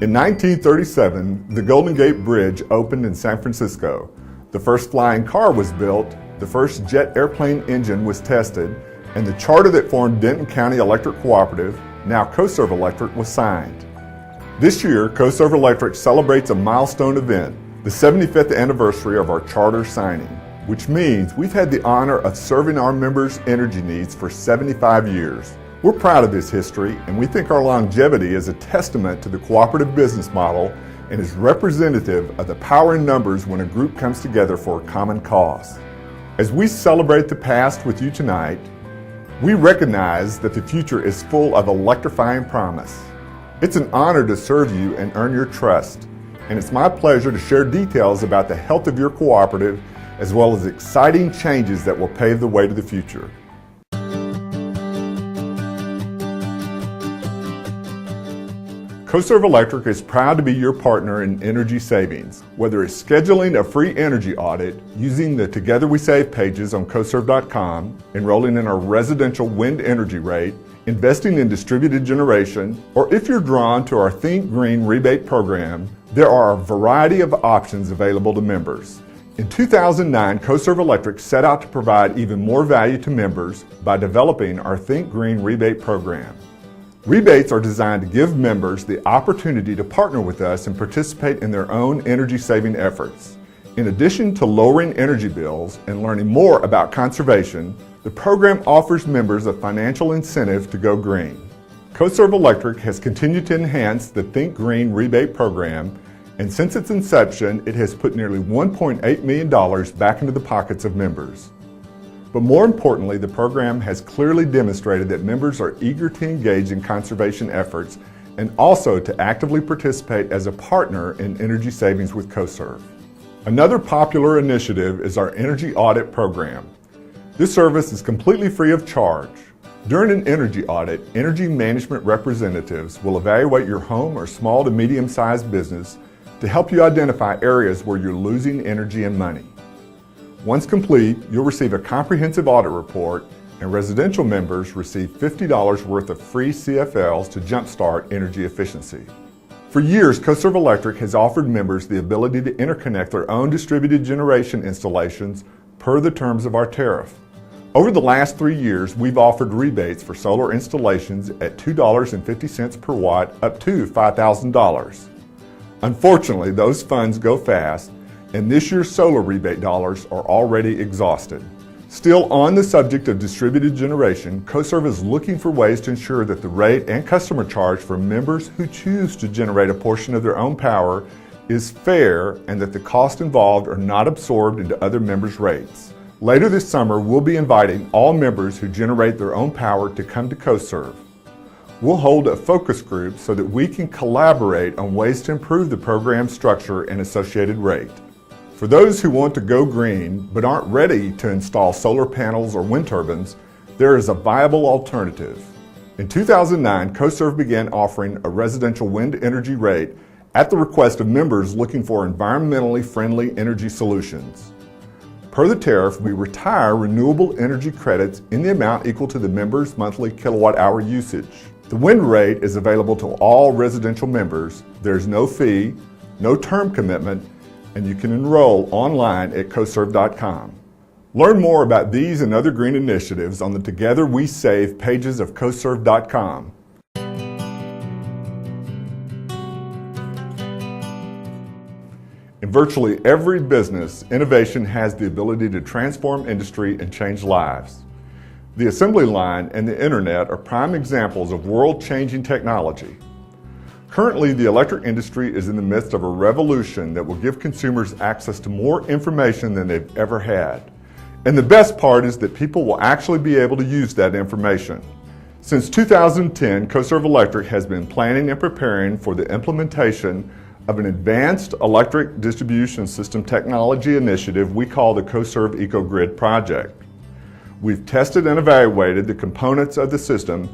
In 1937, the Golden Gate Bridge opened in San Francisco. The first flying car was built, the first jet airplane engine was tested, and the charter that formed Denton County Electric Cooperative, now CoServ Electric, was signed. This year, CoServ Electric celebrates a milestone event, the 75th anniversary of our charter signing, which means we've had the honor of serving our members' energy needs for 75 years. We're proud of this history, and we think our longevity is a testament to the cooperative business model and is representative of the power in numbers when a group comes together for a common cause. As we celebrate the past with you tonight, we recognize that the future is full of electrifying promise. It's an honor to serve you and earn your trust, and it's my pleasure to share details about the health of your cooperative as well as exciting changes that will pave the way to the future. CoServ Electric is proud to be your partner in energy savings, whether it's scheduling a free energy audit, using the Together We Save pages on CoServ.com, enrolling in our residential wind energy rate, investing in distributed generation, or if you're drawn to our Think Green rebate program, there are a variety of options available to members. In 2009, CoServ Electric set out to provide even more value to members by developing our Think Green rebate program. Rebates are designed to give members the opportunity to partner with us and participate in their own energy-saving efforts. In addition to lowering energy bills and learning more about conservation, the program offers members a financial incentive to go green. CoServ Electric has continued to enhance the Think Green rebate program, and since its inception, it has put nearly $1.8 million back into the pockets of members. But more importantly, the program has clearly demonstrated that members are eager to engage in conservation efforts and also to actively participate as a partner in energy savings with CoServ. Another popular initiative is our energy audit program. This service is completely free of charge. During an energy audit, energy management representatives will evaluate your home or small to medium-sized business to help you identify areas where you're losing energy and money. Once complete, you'll receive a comprehensive audit report, and residential members receive $50 worth of free CFLs to jumpstart energy efficiency. For years, CoServ Electric has offered members the ability to interconnect their own distributed generation installations per the terms of our tariff. Over the last 3 years, we've offered rebates for solar installations at $2.50 per watt up to $5,000. Unfortunately, those funds go fast, and this year's solar rebate dollars are already exhausted. Still on the subject of distributed generation, CoServ is looking for ways to ensure that the rate and customer charge for members who choose to generate a portion of their own power is fair and that the costs involved are not absorbed into other members' rates. Later this summer, we'll be inviting all members who generate their own power to come to CoServ. We'll hold a focus group so that we can collaborate on ways to improve the program structure and associated rate. For those who want to go green but aren't ready to install solar panels or wind turbines, there is a viable alternative. In 2009, CoServ began offering a residential wind energy rate at the request of members looking for environmentally friendly energy solutions. Per the tariff, we retire renewable energy credits in the amount equal to the members' monthly kilowatt-hour usage. The wind rate is available to all residential members. There's no fee, no term commitment, and you can enroll online at CoServ.com. Learn more about these and other green initiatives on the Together We Save pages of CoServ.com. In virtually every business, innovation has the ability to transform industry and change lives. The assembly line and the internet are prime examples of world-changing technology. Currently, the electric industry is in the midst of a revolution that will give consumers access to more information than they've ever had. And the best part is that people will actually be able to use that information. Since 2010, CoServ Electric has been planning and preparing for the implementation of an advanced electric distribution system technology initiative we call the CoServ EcoGrid project. We've tested and evaluated the components of the system,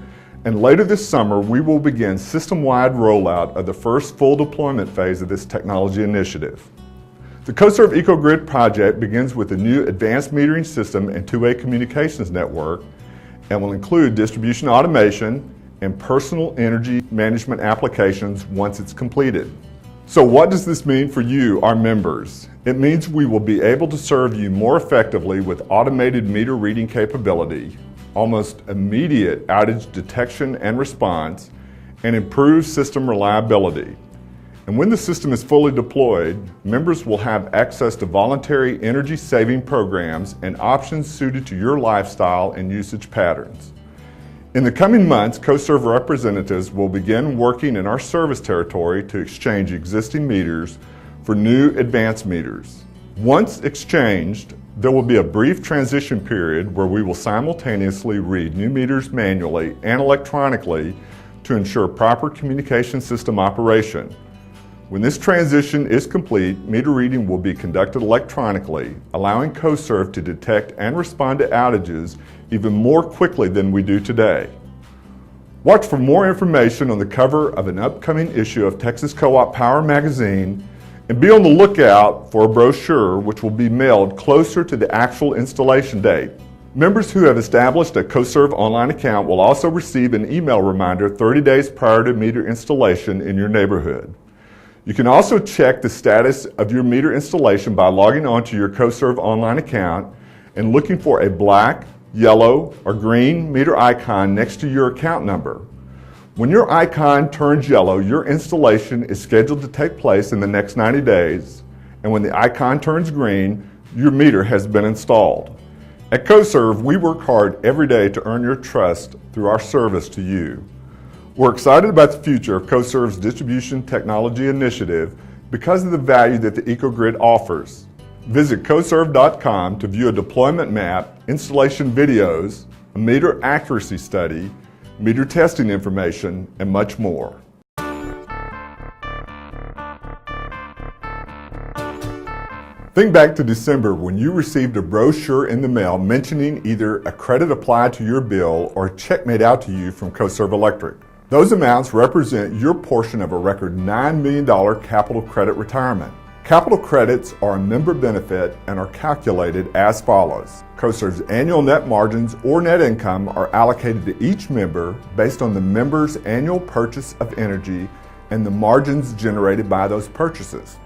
and later this summer we will begin system-wide rollout of the first full deployment phase of this technology initiative. The CoServ EcoGrid project begins with a new advanced metering system and two-way communications network and will include distribution automation and personal energy management applications once it's completed. So what does this mean for you, our members? It means we will be able to serve you more effectively with automated meter reading capability, almost immediate outage detection and response, and improved system reliability. And when the system is fully deployed, members will have access to voluntary energy saving programs and options suited to your lifestyle and usage patterns. In the coming months, CoServ representatives will begin working in our service territory to exchange existing meters for new advanced meters. Once exchanged, there will be a brief transition period where we will simultaneously read new meters manually and electronically to ensure proper communication system operation. When this transition is complete, meter reading will be conducted electronically, allowing CoServ to detect and respond to outages even more quickly than we do today. Watch for more information on the cover of an upcoming issue of Texas Co-op Power magazine, and be on the lookout for a brochure which will be mailed closer to the actual installation date. Members who have established a CoServ online account will also receive an email reminder 30 days prior to meter installation in your neighborhood. You can also check the status of your meter installation by logging on to your CoServ online account and looking for a black, yellow, or green meter icon next to your account number. When your icon turns yellow, your installation is scheduled to take place in the next 90 days, and when the icon turns green, your meter has been installed. At CoServ, we work hard every day to earn your trust through our service to you. We're excited about the future of CoServ's distribution technology initiative because of the value that the EcoGrid offers. Visit CoServ.com to view a deployment map, installation videos, a meter accuracy study, meter testing information, and much more. Think back to December when you received a brochure in the mail mentioning either a credit applied to your bill or a check made out to you from CoServ Electric. Those amounts represent your portion of a record $9 million capital credit retirement. Capital credits are a member benefit and are calculated as follows. CoServ's annual net margins or net income are allocated to each member based on the member's annual purchase of energy and the margins generated by those purchases.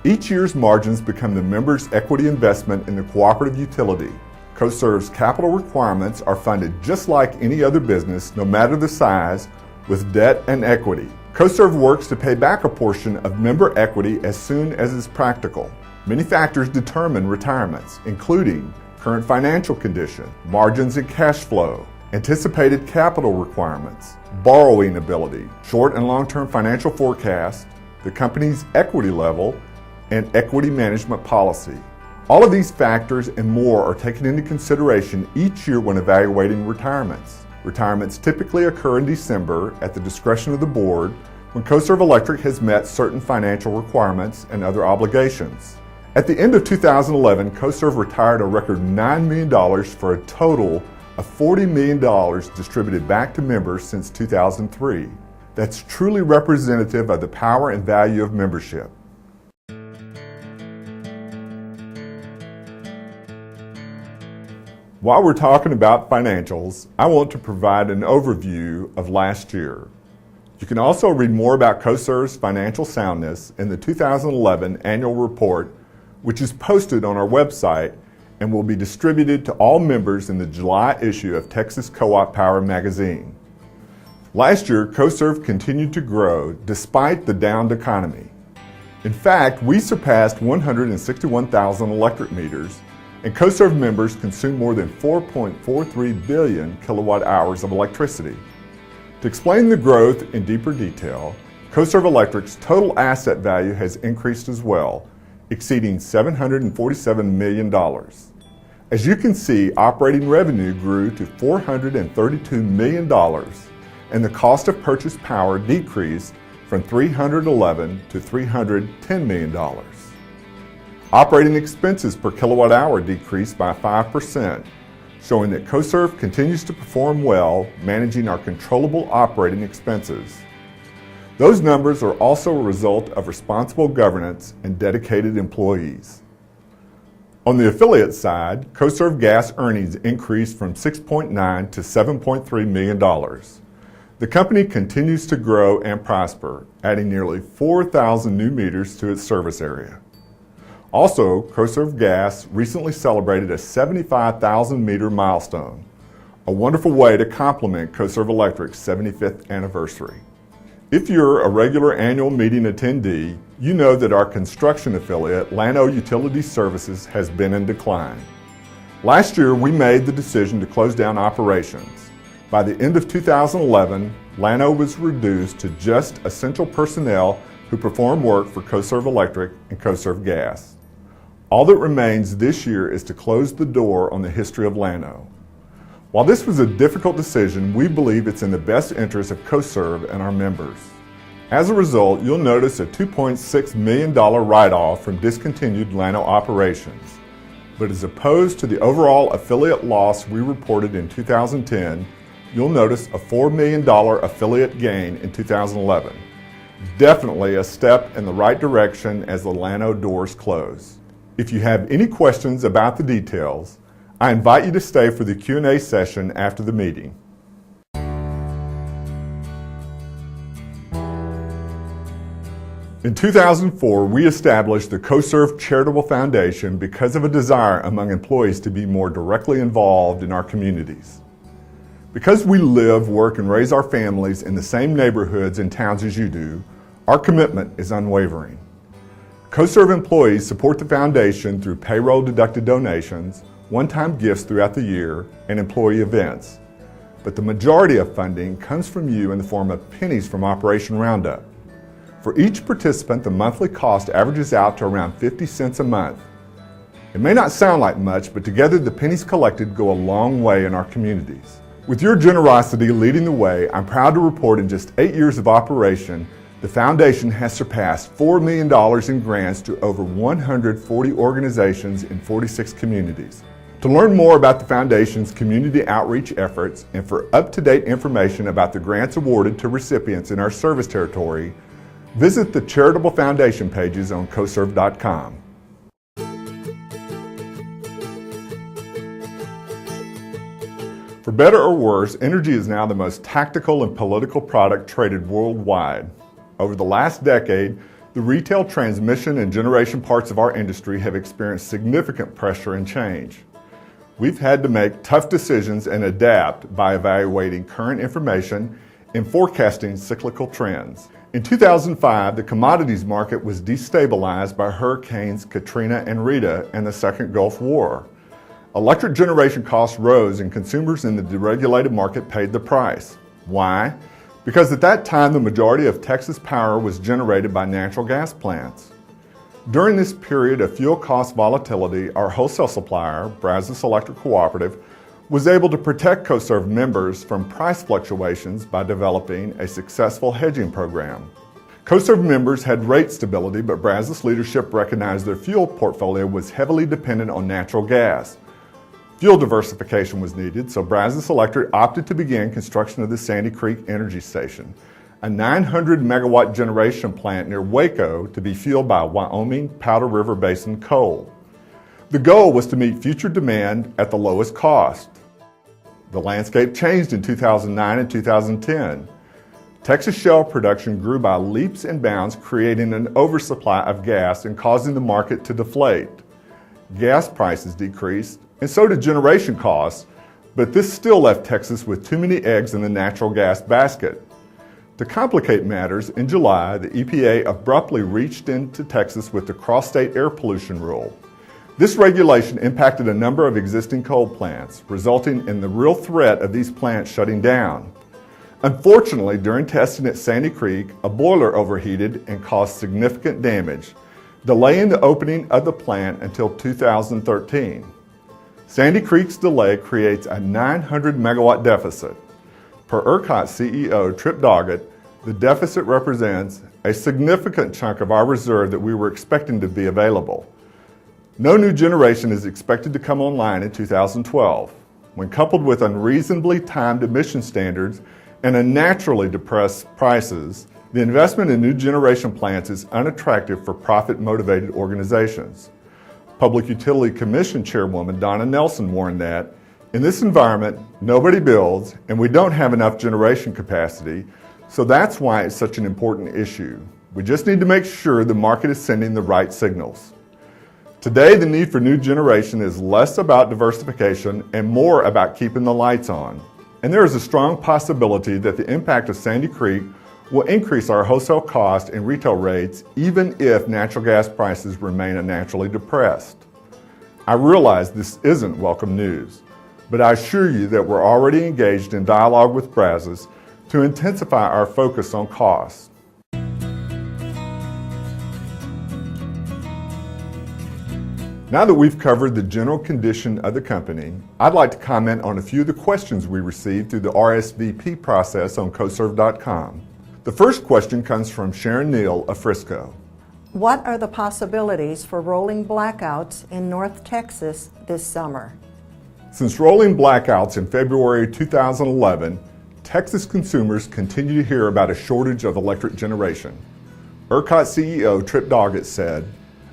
Each year's margins become the member's equity investment in the cooperative utility. CoServ's capital requirements are funded just like any other business, no matter the size, with debt and equity. CoServ works to pay back a portion of member equity as soon as is practical. Many factors determine retirements, including current financial condition, margins and cash flow, anticipated capital requirements, borrowing ability, short and long-term financial forecast, the company's equity level, and equity management policy. All of these factors and more are taken into consideration each year when evaluating retirements. Retirements typically occur in December at the discretion of the board when CoServ Electric has met certain financial requirements and other obligations. At the end of 2011, CoServ retired a record $9 million for a total of $40 million distributed back to members since 2003. That's truly representative of the power and value of membership. While we're talking about financials, I want to provide an overview of last year. You can also read more about CoServ's financial soundness in the 2011 annual report, which is posted on our website and will be distributed to all members in the July issue of Texas Co-op Power magazine. Last year, CoServ continued to grow despite the downed economy. In fact, we surpassed 161,000 electric meters, and CoServ members consume more than 4.43 billion kilowatt hours of electricity. To explain the growth in deeper detail, CoServ Electric's total asset value has increased as well, exceeding $747 million. As you can see, operating revenue grew to $432 million, and the cost of purchased power decreased from $311 to $310 million. Operating expenses per kilowatt hour decreased by 5%, showing that CoServ continues to perform well managing our controllable operating expenses. Those numbers are also a result of responsible governance and dedicated employees. On the affiliate side, CoServ gas earnings increased from $6.9 to $7.3 million. The company continues to grow and prosper, adding nearly 4,000 new meters to its service area. Also, CoServ Gas recently celebrated a 75,000 meter milestone, a wonderful way to complement CoServ Electric's 75th anniversary. If you're a regular annual meeting attendee, you know that our construction affiliate, Llano Utility Services, has been in decline. Last year, we made the decision to close down operations. By the end of 2011, Llano was reduced to just essential personnel who perform work for CoServ Electric and CoServ Gas. All that remains this year is to close the door on the history of Llano. While this was a difficult decision, we believe it's in the best interest of CoServ and our members. As a result, you'll notice a $2.6 million write-off from discontinued Llano operations. But as opposed to the overall affiliate loss we reported in 2010, you'll notice a $4 million affiliate gain in 2011. Definitely a step in the right direction as the Llano doors close. If you have any questions about the details, I invite you to stay for the Q&A session after the meeting. In 2004, we established the CoServ Charitable Foundation because of a desire among employees to be more directly involved in our communities. Because we live, work, and raise our families in the same neighborhoods and towns as you do, our commitment is unwavering. CoServ employees support the foundation through payroll-deducted donations, one-time gifts throughout the year, and employee events. But the majority of funding comes from you in the form of pennies from Operation Roundup. For each participant, the monthly cost averages out to around 50 cents a month. It may not sound like much, but together the pennies collected go a long way in our communities. With your generosity leading the way, I'm proud to report in just 8 years of operation, the Foundation has surpassed $4 million in grants to over 140 organizations in 46 communities. To learn more about the Foundation's community outreach efforts and for up-to-date information about the grants awarded to recipients in our service territory, visit the Charitable Foundation pages on CoServ.com. For better or worse, energy is now the most tactical and political product traded worldwide. Over the last decade, the retail transmission and generation parts of our industry have experienced significant pressure and change. We've had to make tough decisions and adapt by evaluating current information and forecasting cyclical trends. In 2005, the commodities market was destabilized by Hurricanes Katrina and Rita and the Second Gulf War. Electric generation costs rose and consumers in the deregulated market paid the price. Why? Because at that time, the majority of Texas power was generated by natural gas plants. During this period of fuel cost volatility, our wholesale supplier, Brazos Electric Cooperative, was able to protect CoServ members from price fluctuations by developing a successful hedging program. CoServ members had rate stability, but Brazos leadership recognized their fuel portfolio was heavily dependent on natural gas. Fuel diversification was needed, so Brazos Electric opted to begin construction of the Sandy Creek Energy Station, a 900-megawatt generation plant near Waco to be fueled by Wyoming Powder River Basin coal. The goal was to meet future demand at the lowest cost. The landscape changed in 2009 and 2010. Texas shale production grew by leaps and bounds, creating an oversupply of gas and causing the market to deflate. Gas prices decreased, and so did generation costs, but this still left Texas with too many eggs in the natural gas basket. To complicate matters, in July, the EPA abruptly reached into Texas with the cross-state air pollution rule. This regulation impacted a number of existing coal plants, resulting in the real threat of these plants shutting down. Unfortunately, during testing at Sandy Creek, a boiler overheated and caused significant damage, delaying the opening of the plant until 2013. Sandy Creek's delay creates a 900-megawatt deficit. Per ERCOT CEO Trip Doggett, the deficit represents a significant chunk of our reserve that we were expecting to be available. No new generation is expected to come online in 2012. When coupled with unreasonably timed emission standards and unnaturally depressed prices, the investment in new generation plants is unattractive for profit-motivated organizations. Public Utility Commission Chairwoman Donna Nelson warned that In this environment, nobody builds, and we don't have enough generation capacity, so that's why it's such an important issue. We just need to make sure the market is sending the right signals. Today, the need for new generation is less about diversification and more about keeping the lights on. And there is a strong possibility that the impact of Sandy Creek will increase our wholesale cost and retail rates even if natural gas prices remain unnaturally depressed. I realize this isn't welcome news, but I assure you that we're already engaged in dialogue with Brazos to intensify our focus on costs. Now that we've covered the general condition of the company, I'd like to comment on a few of the questions we received through the RSVP process on CoServ.com. The first question comes from Sharon Neal of Frisco. What are the possibilities for rolling blackouts in North Texas this summer? Since rolling blackouts in February 2011, Texas consumers continue to hear about a shortage of electric generation. ERCOT CEO Trip Doggett said,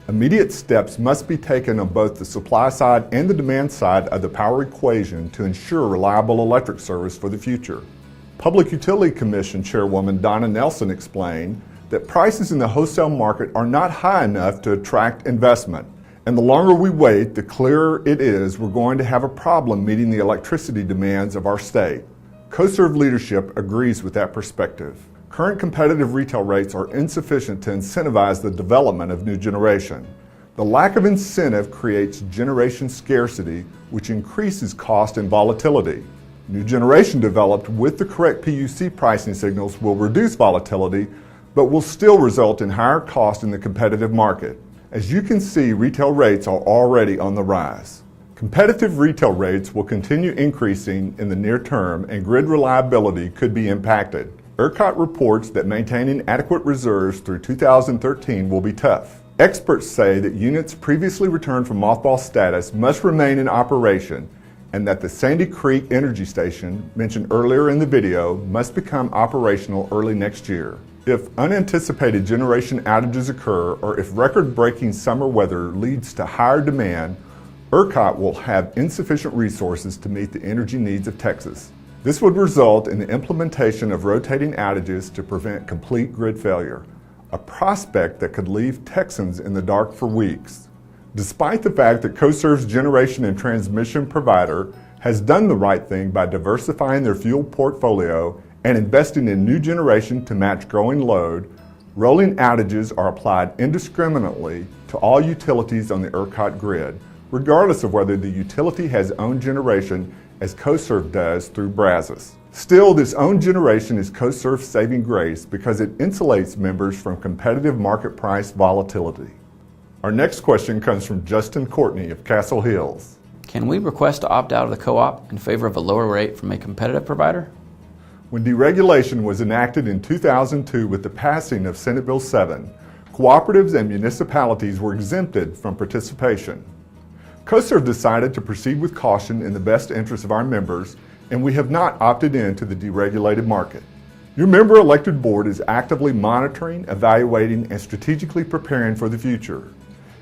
"Immediate steps must be taken on both the supply side and the demand side of the power equation to ensure reliable electric service for the future." Public Utility Commission Chairwoman Donna Nelson explained that prices in the wholesale market are not high enough to attract investment. And the longer we wait, the clearer it is we're going to have a problem meeting the electricity demands of our state. CoServ leadership agrees with that perspective. Current competitive retail rates are insufficient to incentivize the development of new generation. The lack of incentive creates generation scarcity, which increases cost and volatility. New generation developed with the correct PUC pricing signals will reduce volatility, but will still result in higher cost in the competitive market. As you can see, retail rates are already on the rise. Competitive retail rates will continue increasing in the near term, and grid reliability could be impacted. ERCOT reports that maintaining adequate reserves through 2013 will be tough. Experts say that units previously returned from mothball status must remain in operation, and that the Sandy Creek Energy Station, mentioned earlier in the video, must become operational early next year. If unanticipated generation outages occur, or if record-breaking summer weather leads to higher demand, ERCOT will have insufficient resources to meet the energy needs of Texas. This would result in the implementation of rotating outages to prevent complete grid failure, a prospect that could leave Texans in the dark for weeks. Despite the fact that CoServ's generation and transmission provider has done the right thing by diversifying their fuel portfolio and investing in new generation to match growing load, rolling outages are applied indiscriminately to all utilities on the ERCOT grid, regardless of whether the utility has owned generation as CoServ does through Brazos. Still, this owned generation is CoServ's saving grace because it insulates members from competitive market price volatility. Our next question comes from Justin Courtney of Castle Hills. Can we request to opt out of the co-op in favor of a lower rate from a competitive provider? When deregulation was enacted in 2002 with the passing of Senate Bill 7, cooperatives and municipalities were exempted from participation. CoServ decided to proceed with caution in the best interest of our members, and we have not opted in to the deregulated market. Your member-elected board is actively monitoring, evaluating, and strategically preparing for the future.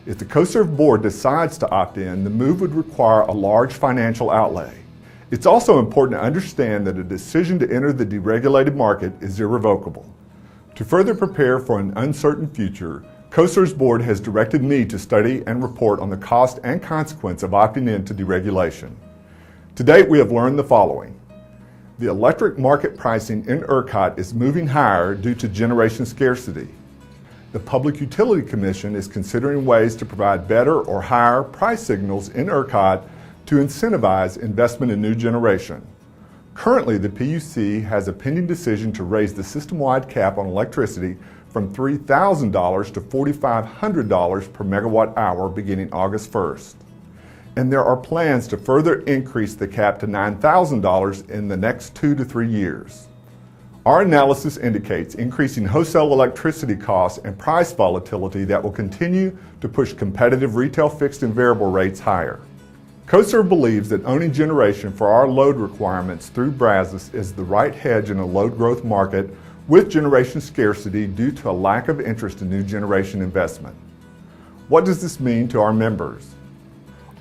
If the CoServ board decides to opt in, the move would require a large financial outlay. It's also important to understand that a decision to enter the deregulated market is irrevocable. To further prepare for an uncertain future, CoServ's board has directed me to study and report on the cost and consequence of opting into deregulation. To date, we have learned the following. The electric market pricing in ERCOT is moving higher due to generation scarcity. The Public Utility Commission is considering ways to provide better or higher price signals in ERCOT to incentivize investment in new generation. Currently, the PUC has a pending decision to raise the system-wide cap on electricity from $3,000 to $4,500 per megawatt hour beginning August 1st. And there are plans to further increase the cap to $9,000 in the next 2 to 3 years. Our analysis indicates increasing wholesale electricity costs and price volatility that will continue to push competitive retail fixed and variable rates higher. CoServ believes that owning generation for our load requirements through Brazos is the right hedge in a load growth market with generation scarcity due to a lack of interest in new generation investment. What does this mean to our members?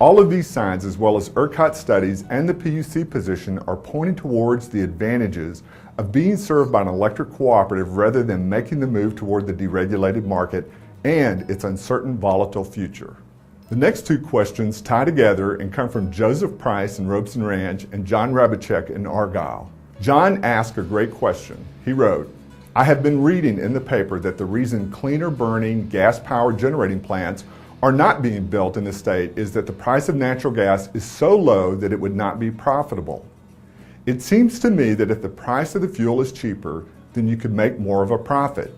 All of these signs, as well as ERCOT studies and the PUC position, are pointing towards the advantages of being served by an electric cooperative rather than making the move toward the deregulated market and its uncertain, volatile future. The next two questions tie together and come from Joseph Price in Robeson Ranch and John Rabachek in Argyle. John asked a great question. He wrote, "I have been reading in the paper that the reason cleaner burning gas-powered generating plants are not being built in the state is that the price of natural gas is so low that it would not be profitable. It seems to me that if the price of the fuel is cheaper, then you could make more of a profit.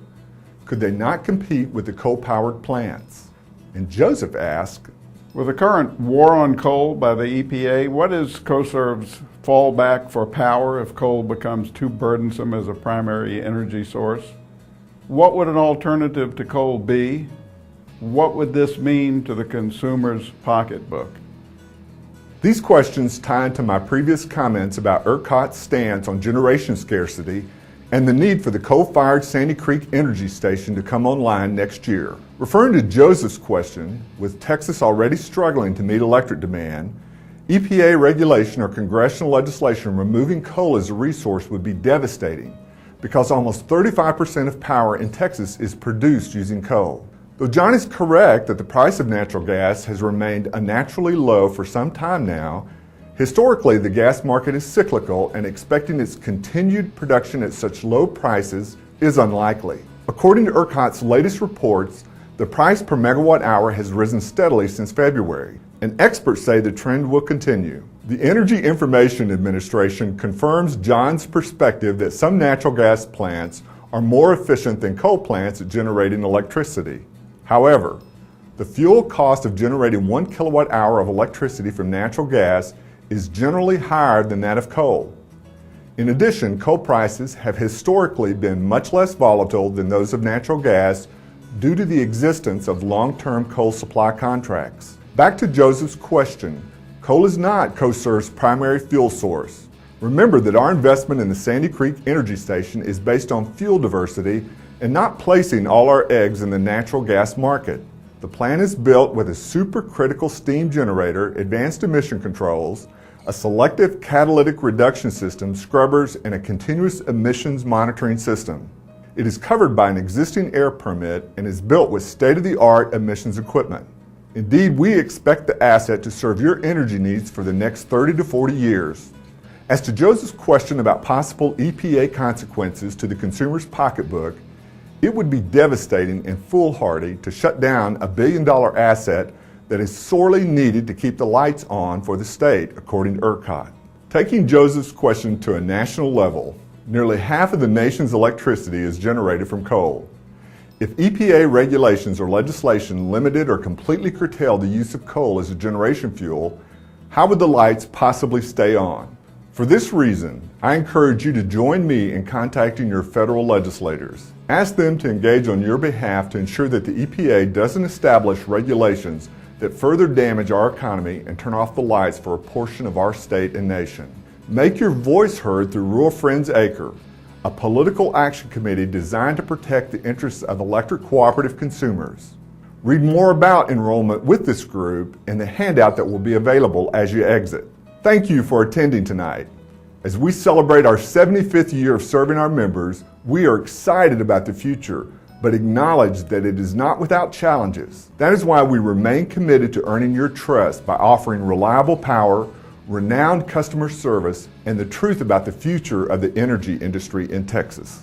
Could they not compete with the coal-powered plants?" And Joseph asked, With the current war on coal by the EPA, what is CoServ's fallback for power if coal becomes too burdensome as a primary energy source? What would an alternative to coal be? What would this mean to the consumer's pocketbook? These questions tie into my previous comments about ERCOT's stance on generation scarcity and the need for the coal-fired Sandy Creek Energy Station to come online next year. Referring to Joseph's question, with Texas already struggling to meet electric demand, EPA regulation or congressional legislation removing coal as a resource would be devastating because almost 35% of power in Texas is produced using coal. Though John is correct that the price of natural gas has remained unnaturally low for some time now, historically the gas market is cyclical and expecting its continued production at such low prices is unlikely. According to ERCOT's latest reports, the price per megawatt hour has risen steadily since February, and experts say the trend will continue. The Energy Information Administration confirms John's perspective that some natural gas plants are more efficient than coal plants at generating electricity. However, the fuel cost of generating 1 kilowatt hour of electricity from natural gas is generally higher than that of coal. In addition, coal prices have historically been much less volatile than those of natural gas due to the existence of long-term coal supply contracts. Back to Joseph's question, coal is not CoServ's primary fuel source. Remember that our investment in the Sandy Creek Energy Station is based on fuel diversity and not placing all our eggs in the natural gas market. The plant is built with a supercritical steam generator, advanced emission controls, a selective catalytic reduction system, scrubbers, and a continuous emissions monitoring system. It is covered by an existing air permit and is built with state-of-the-art emissions equipment. Indeed, we expect the asset to serve your energy needs for the next 30 to 40 years. As to Joseph's question about possible EPA consequences to the consumer's pocketbook, it would be devastating and foolhardy to shut down a billion-dollar asset that is sorely needed to keep the lights on for the state, according to ERCOT. Taking Joseph's question to a national level, nearly half of the nation's electricity is generated from coal. If EPA regulations or legislation limited or completely curtailed the use of coal as a generation fuel, how would the lights possibly stay on? For this reason, I encourage you to join me in contacting your federal legislators. Ask them to engage on your behalf to ensure that the EPA doesn't establish regulations that further damage our economy and turn off the lights for a portion of our state and nation. Make your voice heard through Rural Friends Acre, a political action committee designed to protect the interests of electric cooperative consumers. Read more about enrollment with this group in the handout that will be available as you exit. Thank you for attending tonight. As we celebrate our 75th year of serving our members, we are excited about the future, but acknowledge that it is not without challenges. That is why we remain committed to earning your trust by offering reliable power, renowned customer service, and the truth about the future of the energy industry in Texas.